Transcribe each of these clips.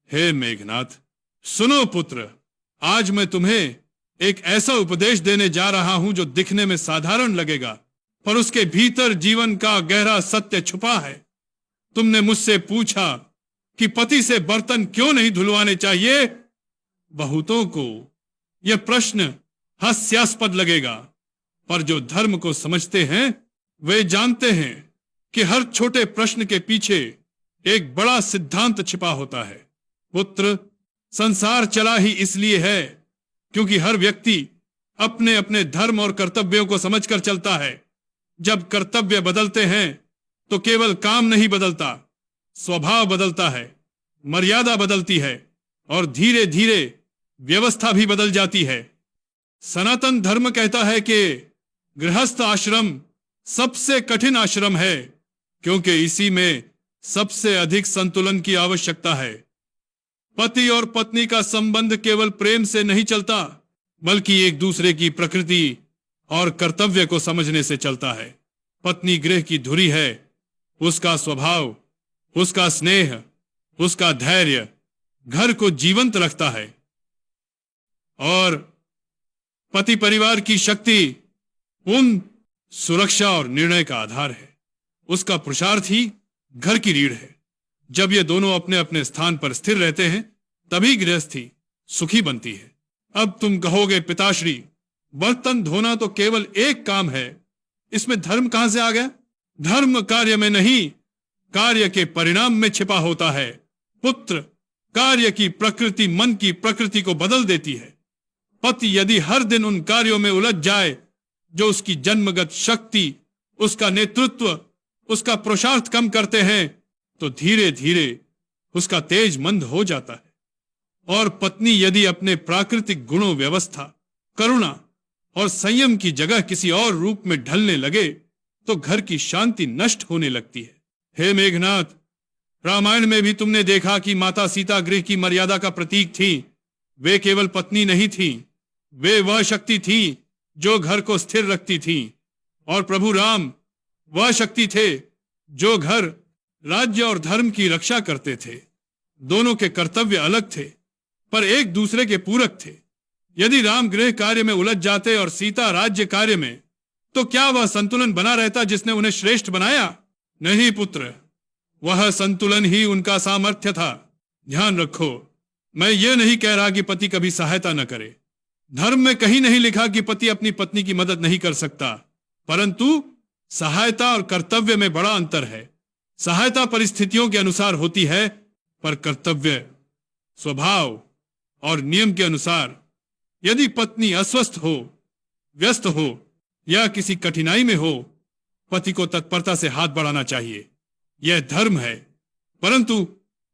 हे मेघनाथ, सुनो पुत्र, आज मैं तुम्हें एक ऐसा उपदेश देने जा रहा हूं जो दिखने में साधारण लगेगा, पर उसके भीतर जीवन का गहरा सत्य छुपा है। तुमने मुझसे पूछा कि पति से बर्तन क्यों नहीं धुलवाने चाहिए। बहुतों को यह प्रश्न हास्यास्पद लगेगा, पर जो धर्म को समझते हैं वे जानते हैं कि हर छोटे प्रश्न के पीछे एक बड़ा सिद्धांत छिपा होता है। पुत्र, संसार चला ही इसलिए है क्योंकि हर व्यक्ति अपने अपने धर्म और कर्तव्यों को समझकर चलता है। जब कर्तव्य बदलते हैं तो केवल काम नहीं बदलता, स्वभाव बदलता है, मर्यादा बदलती है और धीरे धीरे व्यवस्था भी बदल जाती है। सनातन धर्म कहता है कि गृहस्थ आश्रम सबसे कठिन आश्रम है, क्योंकि इसी में सबसे अधिक संतुलन की आवश्यकता है। पति और पत्नी का संबंध केवल प्रेम से नहीं चलता, बल्कि एक दूसरे की प्रकृति और कर्तव्य को समझने से चलता है। पत्नी गृह की धुरी है, उसका स्वभाव, उसका स्नेह, उसका धैर्य घर को जीवंत रखता है, और पति परिवार की शक्ति, उन सुरक्षा और निर्णय का आधार है। उसका पुरुषार्थ ही घर की रीढ़ है। जब ये दोनों अपने अपने स्थान पर स्थिर रहते हैं तभी गृहस्थी सुखी बनती है। अब तुम कहोगे, पिताश्री, बर्तन धोना तो केवल एक काम है, इसमें धर्म कहां से आ गया? धर्म कार्य में नहीं, कार्य के परिणाम में छिपा होता है। पुत्र, कार्य की प्रकृति मन की प्रकृति को बदल देती है। पति यदि हर दिन उन कार्यों में उलझ जाए जो उसकी जन्मगत शक्ति, उसका नेतृत्व, उसका पुरुषार्थ कम करते हैं, तो धीरे धीरे उसका तेज मंद हो जाता है। और पत्नी यदि अपने प्राकृतिक गुणों, व्यवस्था, करुणा और संयम की जगह किसी और रूप में ढलने लगे तो घर की शांति नष्ट होने लगती है। हे मेघनाथ, रामायण में भी तुमने देखा कि माता सीता गृह की मर्यादा का प्रतीक थी। वे केवल पत्नी नहीं थी, वे वह शक्ति थी जो घर को स्थिर रखती थी। और प्रभु राम वह शक्ति थे जो घर, राज्य और धर्म की रक्षा करते थे। दोनों के कर्तव्य अलग थे, पर एक दूसरे के पूरक थे। यदि राम गृह कार्य में उलझ जाते और सीता राज्य कार्य में, तो क्या वह संतुलन बना रहता जिसने उन्हें श्रेष्ठ बनाया? नहीं पुत्र, वह संतुलन ही उनका सामर्थ्य था। ध्यान रखो, मैं ये नहीं कह रहा कि पति कभी सहायता न करे। धर्म में कहीं नहीं लिखा कि पति अपनी पत्नी की मदद नहीं कर सकता, परंतु सहायता और कर्तव्य में बड़ा अंतर है। सहायता परिस्थितियों के अनुसार होती है, पर कर्तव्य स्वभाव और नियम के अनुसार। यदि पत्नी अस्वस्थ हो, व्यस्त हो या किसी कठिनाई में हो, पति को तत्परता से हाथ बढ़ाना चाहिए। यह धर्म है, परंतु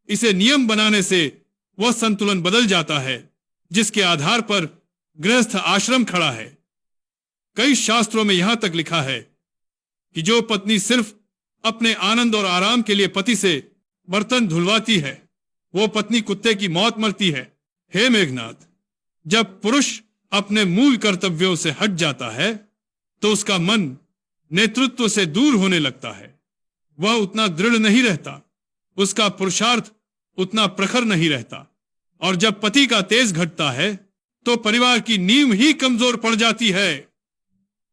इसे नियम बनाने से वह संतुलन बदल जाता है जिसके आधार पर गृहस्थ आश्रम खड़ा है। कई शास्त्रों में यहां तक लिखा है कि जो पत्नी सिर्फ अपने आनंद और आराम के लिए पति से बर्तन धुलवाती है, वो पत्नी कुत्ते की मौत मरती है। हे मेघनाथ, जब पुरुष अपने मूल कर्तव्यों से हट जाता है तो उसका मन नेतृत्व से दूर होने लगता है। वह उतना दृढ़ नहीं रहता, उसका पुरुषार्थ उतना प्रखर नहीं रहता। और जब पति का तेज घटता है तो परिवार की नींव ही कमजोर पड़ जाती है।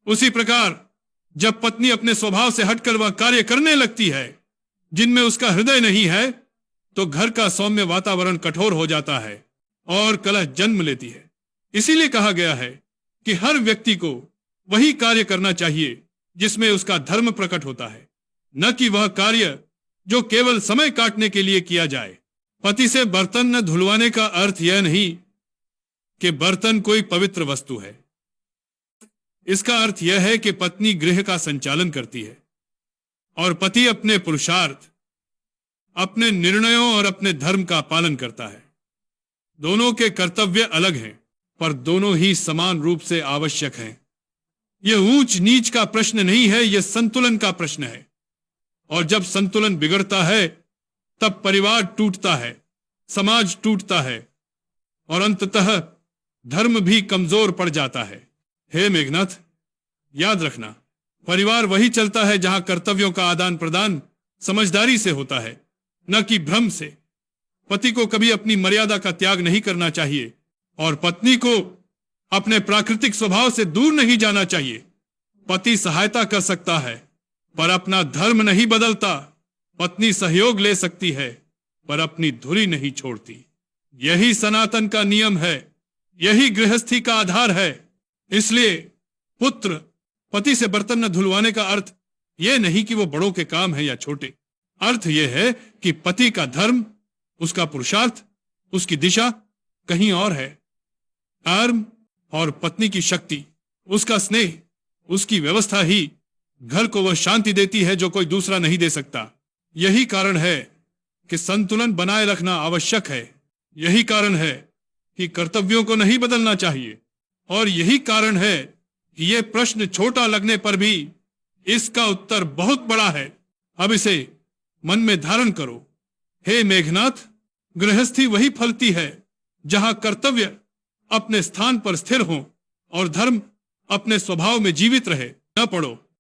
उसी प्रकार जब पत्नी अपने स्वभाव से हटकर वह कार्य करने लगती है जिनमें उसका हृदय नहीं है, तो घर का सौम्य वातावरण कठोर हो जाता है और कलह जन्म लेती है। इसीलिए कहा गया है कि हर व्यक्ति को वही कार्य करना चाहिए जिसमें उसका धर्म प्रकट होता है, न कि वह कार्य जो केवल समय काटने के लिए किया जाए। पति से बर्तन न धुलवाने का अर्थ यह नहीं कि बर्तन कोई पवित्र वस्तु है। इसका अर्थ यह है कि पत्नी गृह का संचालन करती है और पति अपने पुरुषार्थ, अपने निर्णयों और अपने धर्म का पालन करता है। दोनों के कर्तव्य अलग हैं, पर दोनों ही समान रूप से आवश्यक हैं। यह ऊंच नीच का प्रश्न नहीं है, यह संतुलन का प्रश्न है। और जब संतुलन बिगड़ता है तब परिवार टूटता है, समाज टूटता है और अंततः धर्म भी कमजोर पड़ जाता है। हे मेघनाथ, याद रखना, परिवार वही चलता है जहां कर्तव्यों का आदान प्रदान समझदारी से होता है, न कि भ्रम से। पति को कभी अपनी मर्यादा का त्याग नहीं करना चाहिए और पत्नी को अपने प्राकृतिक स्वभाव से दूर नहीं जाना चाहिए। पति सहायता कर सकता है पर अपना धर्म नहीं बदलता। पत्नी सहयोग ले सकती है पर अपनी धुरी नहीं छोड़ती। यही सनातन का नियम है, यही गृहस्थी का आधार है। इसलिए पुत्र पति से बर्तन न धुलवाने का अर्थ यह नहीं कि वो बड़ों के काम है या छोटे। अर्थ यह है कि पति का धर्म, उसका पुरुषार्थ, उसकी दिशा कहीं और है। कर्म और पत्नी की शक्ति, उसका स्नेह, उसकी व्यवस्था ही घर को वह शांति देती है जो कोई दूसरा नहीं दे सकता। यही कारण है कि संतुलन बनाए रखना आवश्यक है। यही कारण है कि कर्तव्यों को नहीं बदलना चाहिए। और यही कारण है कि यह प्रश्न छोटा लगने पर भी इसका उत्तर बहुत बड़ा है। अब इसे मन में धारण करो। हे मेघनाथ, गृहस्थी वही फलती है जहां कर्तव्य अपने स्थान पर स्थिर हो और धर्म अपने स्वभाव में जीवित रहे। न पढ़ो।